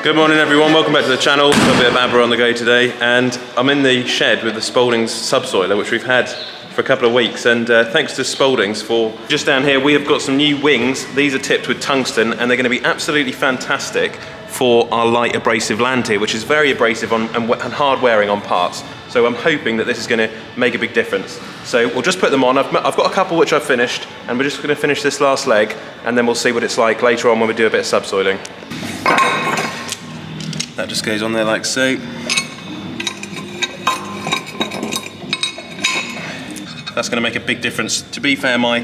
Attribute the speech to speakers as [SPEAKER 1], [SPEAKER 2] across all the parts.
[SPEAKER 1] Good morning everyone, welcome back to the channel. Got a bit of Abra on the go today, and I'm in the shed with the Spalding's subsoiler, which we've had for a couple of weeks, and thanks to Spalding's for just down here we have got some new wings. These are tipped with tungsten and they're going to be absolutely fantastic for our light abrasive land tier, which is very abrasive and hard wearing on parts. So I'm hoping that this is going to make a big difference. So we'll just put them on. I've got a couple which I've finished, and we're just going to finish this last leg, and then we'll see what it's like later on when we do a bit of subsoiling. That just goes on there like so. That's going to make a big difference. To be fair, my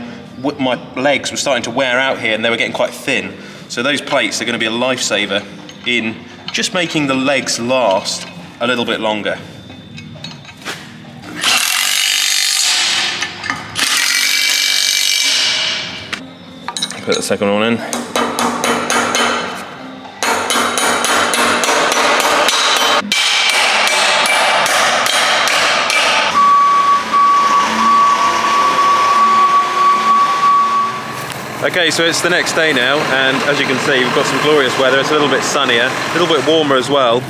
[SPEAKER 1] legs were starting to wear out here and they were getting quite thin. So those plates are going to be a lifesaver in just making the legs last a little bit longer. Put the second one in. Okay, so it's the next day now, and as you can see, we've got some glorious weather. It's a little bit sunnier, a little bit warmer as well.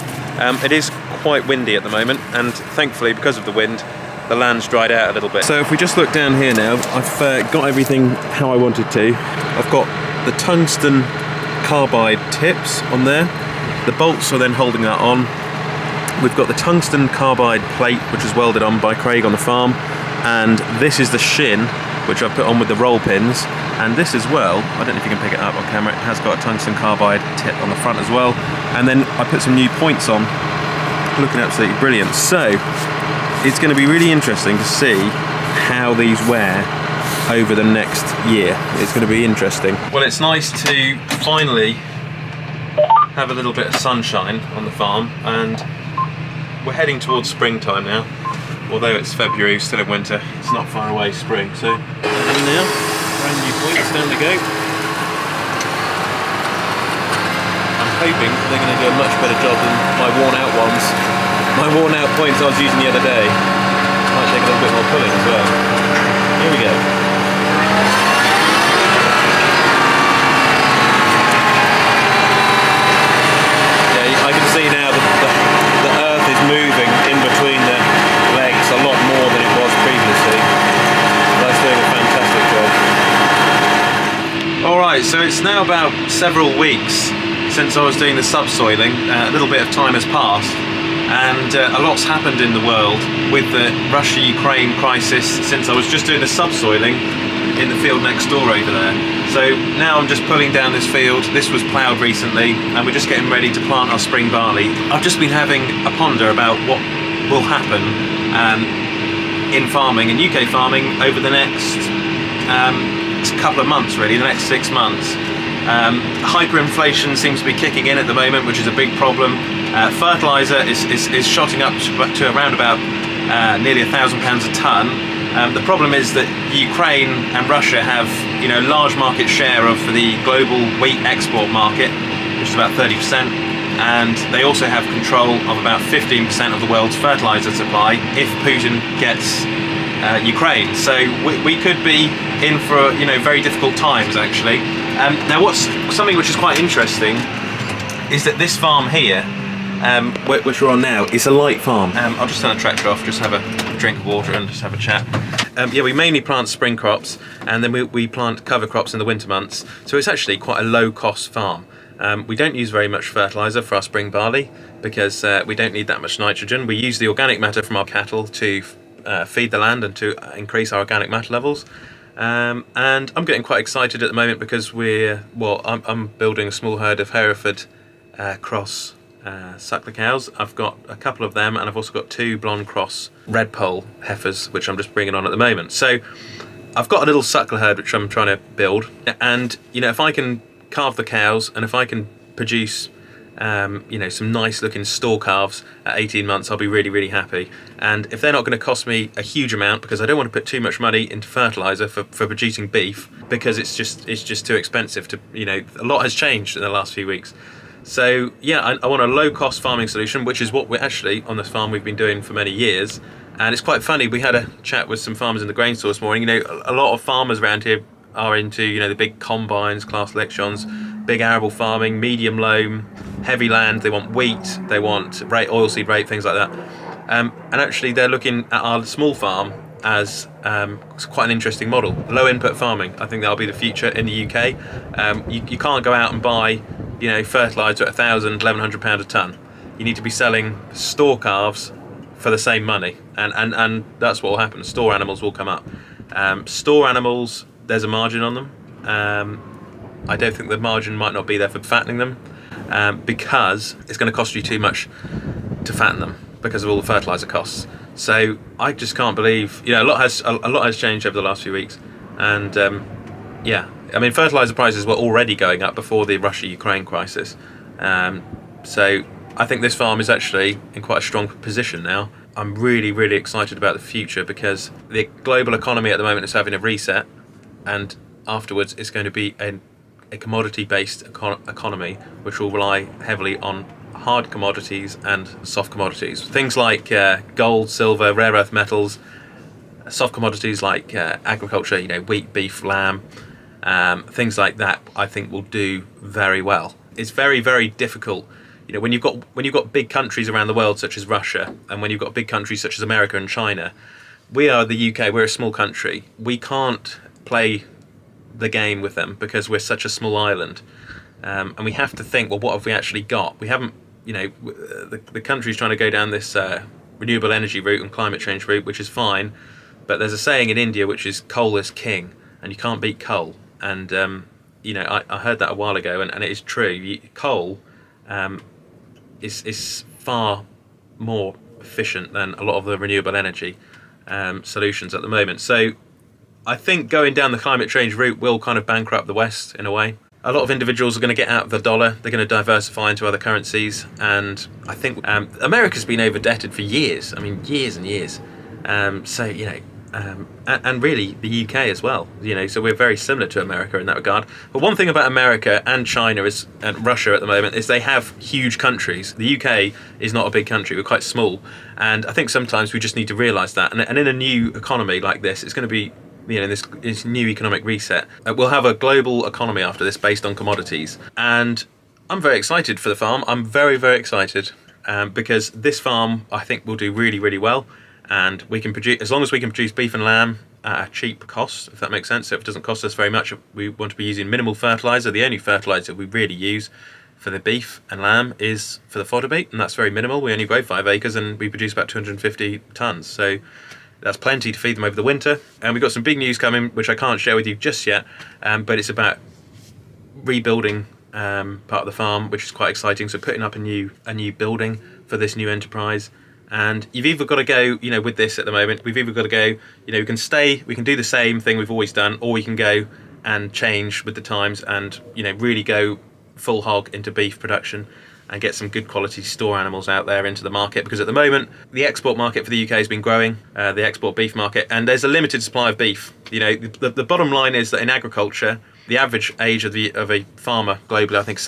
[SPEAKER 1] It is quite windy at the moment, and thankfully, because of the wind, the land's dried out a little bit. So if we just look down here now, I've got everything how I wanted to. I've got the tungsten carbide tips on there. The bolts are then holding that on. We've got the tungsten carbide plate, which is welded on by Craig on the farm, and this is the shin, which I've put on with the roll pins. And this as well, I don't know if you can pick it up on camera, it has got a tungsten carbide tip on the front as well. And then I put some new points on, looking absolutely brilliant. So it's going to be really interesting to see how these wear over the next year. It's going to be interesting. Well, it's nice to finally have a little bit of sunshine on the farm, and we're heading towards springtime now. Although it's February, still in winter, it's not far away spring. So now, brand new points down the go. I'm hoping they're going to do a much better job than my worn out ones. My worn out points I was using the other day. Might take a little bit more pulling as well. Here we go. Yeah, I can see now that the earth is moving in between the legs a lot more than it was previously. That's doing a fantastic job. Alright, so it's now about several weeks since I was doing the subsoiling. A little bit of time has passed, and a lot's happened in the world with the Russia-Ukraine crisis since I was just doing the subsoiling in the field next door over there. So now I'm just pulling down this field. This was ploughed recently, and we're just getting ready to plant our spring barley. I've just been having a ponder about what will happen in farming, in UK farming, over the next couple of months, really, the next 6 months. Hyperinflation seems to be kicking in at the moment, which is a big problem. Fertiliser is shotting up to around about nearly £1,000 a tonne. The problem is that Ukraine and Russia have, large market share of the global wheat export market, which is about 30%. And they also have control of about 15% of the world's fertiliser supply if Putin gets Ukraine. So we could be in for very difficult times, actually. Now what's something which is quite interesting is that this farm here, which we're on now, is a light farm. I'll just turn the tractor off, just have a drink of water and just have a chat. Yeah, we mainly plant spring crops, and then we plant cover crops in the winter months. So it's actually quite a low cost farm. We don't use very much fertiliser for our spring barley because we don't need that much nitrogen. We use the organic matter from our cattle to feed the land and to increase our organic matter levels. And I'm getting quite excited at the moment because I'm building a small herd of Hereford cross suckler cows. I've got a couple of them, and I've also got 2 blonde cross red pole heifers, which I'm just bringing on at the moment. So I've got a little suckler herd which I'm trying to build, and if I can calve the cows, and if I can produce some nice looking store calves at 18 months, I'll be really, really happy. And if they're not going to cost me a huge amount, because I don't want to put too much money into fertiliser for producing beef, because it's just too expensive to, a lot has changed in the last few weeks. So yeah, I want a low cost farming solution, which is what we're actually on this farm we've been doing for many years. And it's quite funny, we had a chat with some farmers in the grain store this morning. A lot of farmers around here are into the big combines, class electrons, big arable farming, medium loam, heavy land, they want wheat, they want oilseed rape, things like that. And actually they're looking at our small farm as quite an interesting model. Low input farming, I think that'll be the future in the UK. You can't go out and buy, fertiliser at £1,100 a tonne. You need to be selling store calves for the same money, and that's what will happen. Store animals will come up. Store animals, there's a margin on them. I don't think the margin might not be there for fattening them, because it's going to cost you too much to fatten them because of all the fertiliser costs. So I just can't believe, a lot has changed over the last few weeks, and fertiliser prices were already going up before the Russia-Ukraine crisis. So I think this farm is actually in quite a strong position now. I'm really, really excited about the future because the global economy at the moment is having a reset, and afterwards it's going to be a commodity-based economy which will rely heavily on hard commodities and soft commodities. Things like gold, silver, rare earth metals. Soft commodities like agriculture, wheat, beef, lamb, things like that, I think will do very well. It's very, very difficult. When you've got big countries around the world such as Russia, and when you've got big countries such as America and China, we are the UK. We're a small country. We can't play the game with them because we're such a small island, and we have to think, well, what have we actually got? We haven't. The country's trying to go down this renewable energy route and climate change route, which is fine, but there's a saying in India which is coal is king, and you can't beat coal. And I heard that a while ago, and it is true. Coal is far more efficient than a lot of the renewable energy solutions at the moment. So I think going down the climate change route will kind of bankrupt the West in a way. A lot of individuals are going to get out of the dollar. They're going to diversify into other currencies, and I think America's been over-debted for years. I mean, years and years. And really the UK as well. So we're very similar to America in that regard. But one thing about America and China and Russia at the moment is they have huge countries. The UK is not a big country. We're quite small, and I think sometimes we just need to realise that. And in a new economy like this, it's going to be. In this new economic reset, we'll have a global economy after this based on commodities, and I'm very excited for the farm. I'm very, very excited because this farm I think will do really, really well, and we can produce, as long as we can produce beef and lamb at a cheap cost, if that makes sense. So if it doesn't cost us very much, we want to be using minimal fertiliser. The only fertiliser we really use for the beef and lamb is for the fodder beet, and that's very minimal. We only grow 5 acres and we produce about 250 tonnes. So that's plenty to feed them over the winter. And we've got some big news coming, which I can't share with you just yet, but it's about rebuilding part of the farm, which is quite exciting. So putting up a new building for this new enterprise. And you've either got to go, with this at the moment, we've either got to go, we can do the same thing we've always done, or we can go and change with the times and, really go full hog into beef production and get some good quality store animals out there into the market, because at the moment the export market for the UK has been growing, the export beef market, and there's a limited supply of beef. The bottom line is that in agriculture, the average age of a farmer globally, I think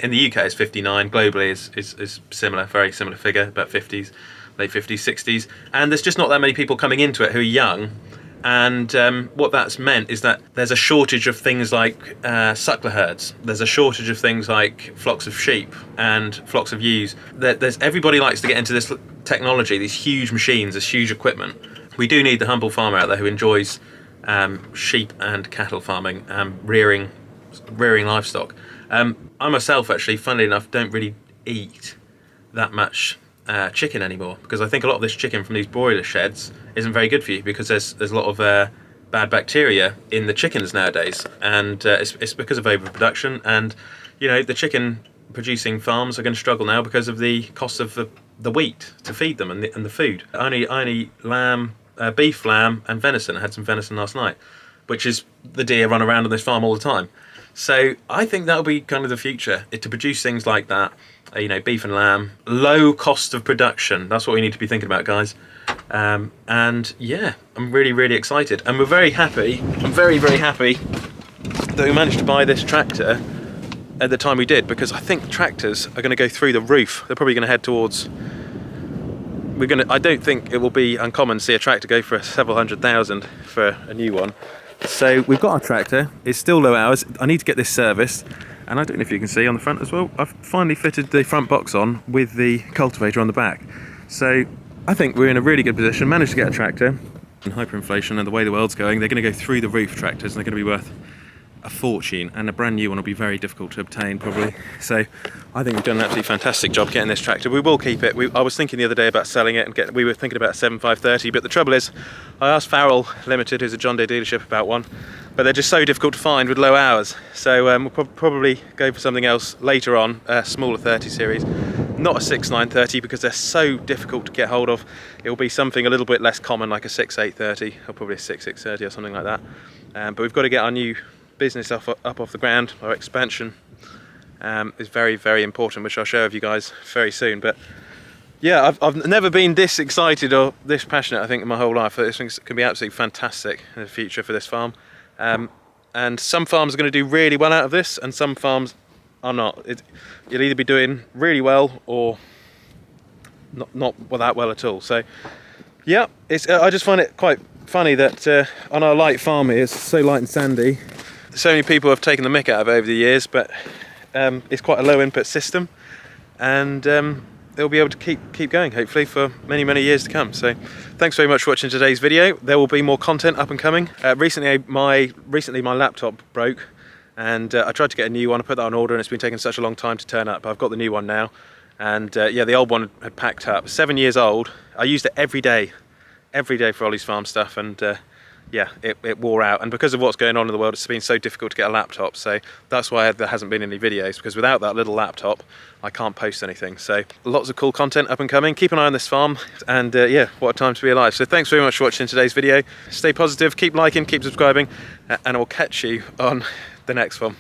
[SPEAKER 1] in the UK is 59, globally is similar, very similar figure, about 50s, late 50s, 60s, and there's just not that many people coming into it who are young. And what that's meant is that there's a shortage of things like suckler herds. There's a shortage of things like flocks of sheep and flocks of ewes. Everybody likes to get into this technology, these huge machines, this huge equipment. We do need the humble farmer out there who enjoys sheep and cattle farming, rearing livestock. I myself, actually, funnily enough, don't really eat that much chicken anymore, because I think a lot of this chicken from these broiler sheds isn't very good for you, because there's a lot of bad bacteria in the chickens nowadays, and it's because of overproduction. And the chicken producing farms are going to struggle now because of the cost of the wheat to feed them and the food. I only lamb, beef, lamb and venison. I had some venison last night, which is the deer run around on this farm all the time. So I think that'll be kind of the future, to produce things like that, beef and lamb, low cost of production. That's what we need to be thinking about, guys. And yeah, I'm really, really excited, and we're very happy. I'm very, very happy that we managed to buy this tractor at the time we did, because I think tractors are going to go through the roof. They're probably going to head towards. I don't think it will be uncommon to see a tractor go for several $100,000 for a new one. So we've got our tractor. It's still low hours. I need to get this serviced, And I don't know if you can see on the front as well, I've finally fitted the front box on with the cultivator on the back. So I think we're in a really good position, managed to get a tractor. And hyperinflation and the way the world's going, they're going to go through the roof, tractors, and they're going to be worth a fortune, and a brand new one will be very difficult to obtain probably. So I think we've done an absolutely fantastic job getting this tractor. We will keep it. I was thinking the other day about selling it, and we were thinking about 7530, but the trouble is I asked Farrell Limited, who's a John Deere dealership, about one, but they're just so difficult to find with low hours. So we'll probably go for something else later on, a smaller 30 series, not a 6930, because they're so difficult to get hold of. It will be something a little bit less common, like a 6830 or probably a 6630 or something like that. But we've got to get our new business up off the ground. Our expansion is very, very important, which I'll share with you guys very soon. But yeah, I've never been this excited or this passionate, I think, in my whole life. This thing can be absolutely fantastic in the future for this farm. And some farms are going to do really well out of this, and some farms are not. You'll either be doing really well or not that well at all. So yeah, I just find it quite funny that on our light farm here, it's so light and sandy. So many people have taken the mick out of it over the years, but it's quite a low input system, and they'll be able to keep going hopefully for many years to come. So thanks very much for watching today's video. There will be more content up and coming. Recently my laptop broke, and I tried to get a new one. I put that on order, and it's been taking such a long time to turn up. I've got the new one now, and yeah, the old one had packed up. 7 years old. I used it every day for Olly's farm stuff, and yeah, it wore out. And because of what's going on in the world, it's been so difficult to get a laptop. So that's why there hasn't been any videos, because without that little laptop, I can't post anything. So lots of cool content up and coming. Keep an eye on this farm, and yeah, what a time to be alive. So thanks very much for watching today's video. Stay positive, keep liking, keep subscribing, and I'll catch you on the next one.